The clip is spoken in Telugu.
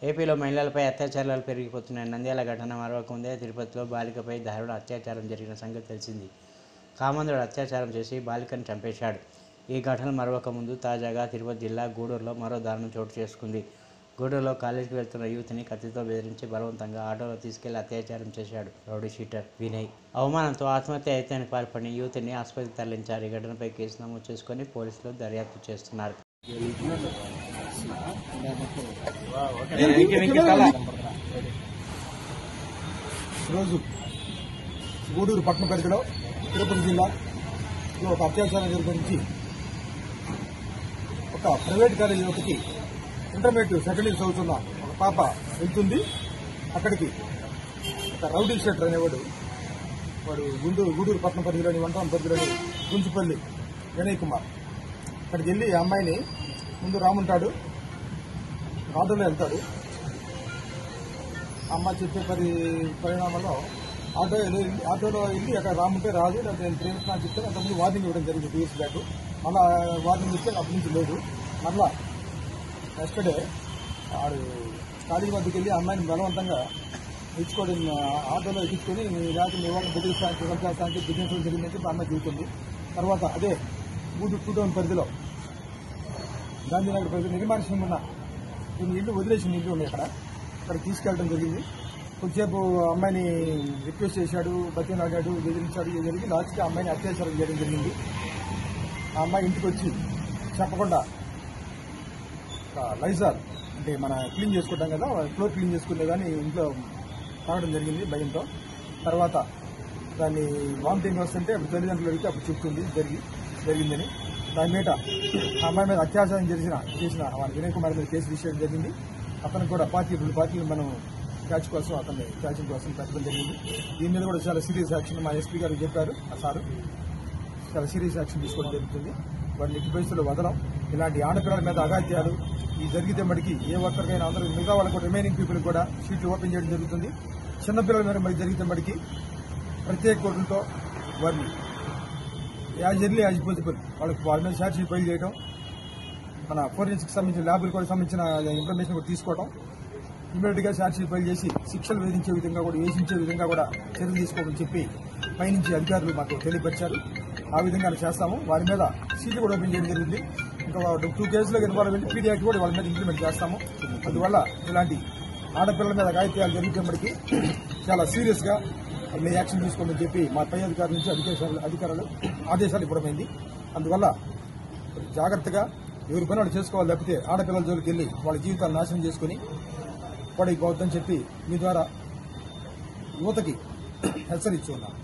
ఏపీలో మహిళలపై అత్యాచారాలు పెరిగిపోతున్నాయి. నంద్యాల ఘటన మరొక ముందే తిరుపతిలో బాలికపై దారుణ అత్యాచారం జరిగిన సంగతి తెలిసింది. కామందుడు అత్యాచారం చేసి బాలికను చంపేశాడు. ఈ ఘటన మరొక ముందు తాజాగా తిరుపతి జిల్లా గూడూరులో మరో దారుణం చోటు చేసుకుంది. గూడూరులో కాలేజీకి వెళ్తున్న యువతిని కత్తితో బెదిరించి బలవంతంగా ఆటోలో తీసుకెళ్లి అత్యాచారం చేశాడు రౌడీ షీటర్ వినయ్. అవమానంతో ఆత్మహత్య యత్నానికి పాల్పడిన యువతిని ఆసుపత్రికి తరలించారు. ఈ ఘటనపై కేసు నమోదు చేసుకుని పోలీసులు దర్యాప్తు చేస్తున్నారు. ఈరోజు గూడూరు పట్టణ పరిధిలో తిరుపతి జిల్లాలో ఒక అత్యాచారం గురించి ఒక ప్రైవేట్ కాలేజీ యువతికి ఇంటర్మీడియట్ సెకండ్ ఇయర్ చదువుతున్న ఒక పాప వెళ్తుంది. అక్కడికి ఒక రౌడీ షీటర్ అనేవాడు గూడూరు పట్టణ పరిధిలోని వంటం పరిధిలోని గుంచుపల్లి వినయ్ కుమార్ అక్కడికి వెళ్ళి ఆ అమ్మాయిని ముందు రాముంటాడు, ఆటోలో వెళ్తాడు. అమ్మ చెప్పే పరిణామంలో ఆటోలో వెళ్ళి అక్కడ రాముంటే రాదు, లేకపోతే నేను ప్రేమిస్తున్నా చెప్తే అంతకుముందు వార్నింగ్ ఇవ్వడం జరిగింది 2 years బ్యాక్. మళ్ళా వార్నింగ్ ఇస్తే అప్పటి నుంచి లేదు. మళ్ళా నెక్స్ట్ డే ఆడు కాలేజీ వద్దకు వెళ్ళి అమ్మాయిని బలవంతంగా ఇచ్చుకోవడం ఆటోలో ఎక్కించుకొని లేకపోతే మీ వాళ్ళని బెదిరిస్తానికి బిజినెస్ జరిగిందని చెప్పి అమ్మాయి చెబుతుంది. తర్వాత అదే గూడూరు టౌన్ పరిధిలో గాంధీనగర్ పరిధిలో నిర్మానుష్యం ఉన్న కొన్ని ఇల్లు వదిలేసిన ఇల్లు ఉన్నాయి. అక్కడ తీసుకెళ్ళడం జరిగింది. కొంచెంసేపు అమ్మాయిని రిక్వెస్ట్ చేశాడు, బతిలాడాడు, బెదిరించాడు. ఇది జరిగి లాస్ట్కి ఆ అమ్మాయిని అత్యాచారం చేయడం జరిగింది. ఆ అమ్మాయి ఇంటికి వచ్చి చెప్పకుండా లైజాల్ అంటే మన క్లీన్ చేసుకుంటాం కదా, ఫ్లోర్ క్లీన్ చేసుకునే కానీ ఇంట్లో తాగడం జరిగింది భయంతో. తర్వాత దాన్ని వామిటింగ్ వస్తుంటే అప్పుడు తల్లిదండ్రులు అడిగితే అప్పుడు చెప్తుంది జరిగిందని. దాని మీద ఆ అమ్మాయి మీద అత్యాచారం చేసిన వినయ్ కుమార్ మీద కేసు రిజిస్టర్ జరిగింది. అతనికి కూడా 2 పార్టీలు మనం క్యాచ్ కోసం అతన్ని క్యాచింగ్ కోసం పెట్టడం జరిగింది. దీని మీద కూడా చాలా సీరియస్ యాక్షన్ మా ఎస్పీ గారు చెప్పారు. ఆ సారు చాలా సీరియస్ యాక్షన్ తీసుకోవడం జరుగుతుంది. వారిని ఎట్టి పరిస్థితుల్లో వదలం. ఇలాంటి ఆడపిల్లల మీద అగాత్యాలు ఈ జరిగితే మటుకి ఏ ఒక్కరికైనా అందరూ మిగతా వాళ్ళకు రిమైనింగ్ పీపుల్ కూడా షీట్లు ఓపెన్ చేయడం జరుగుతుంది. చిన్నపిల్లల మీద మరి జరిగితే మటుకి ప్రత్యేక కోర్టులతో వారిని యాజ్ ఎర్లీ యాజ్ పాసిబుల్ వాళ్ళ మీద ఛార్జ్ షీట్ ఫైల్ చేయడం, మన ఫోరెన్సిక్ సంబంధించిన ల్యాబులకు కూడా సంబంధించిన ఇన్ఫర్మేషన్ కూడా తీసుకోవడం, ఇమీడియట్ గా ఛార్జ్ షీట్ ఫైల్ చేసి శిక్షలు వేధించే విధంగా కూడా చర్యలు తీసుకోమని చెప్పి పైనుంచి అధికారులు మాకు తెలియపరిచారు. ఆ విధంగా చేస్తాము. వారి మీద సీట్లు కూడా ఓపెన్ చేయడం జరిగింది. ఇంకా 2 కేసులో ఇన్వాల్వ్ అయ్యి పీడీ యాక్ట్ కూడా వాళ్ళ మీద ఇంప్లిమెంట్ చేస్తాము. అందువల్ల ఇలాంటి ఆడపిల్లల మీద అఘాయిత్యాలు జరిగితే చాలా సీరియస్ గా యాక్షన్ తీసుకోమని చెప్పి మా పై అధికారుల నుంచి అధికారులు ఆదేశాలు ఇవ్వడమైంది. అందువల్ల జాగ్రత్తగా ఎవరి పని వాళ్ళు చేసుకోవాలి, లేకపోతే ఆడపిల్లల జోలికి వెళ్ళి వాళ్ళ జీవితాలు నాశనం చేసుకుని పడైపోవద్దని చెప్పి మీ ద్వారా యువతకి హెచ్చరిస్తున్నాను.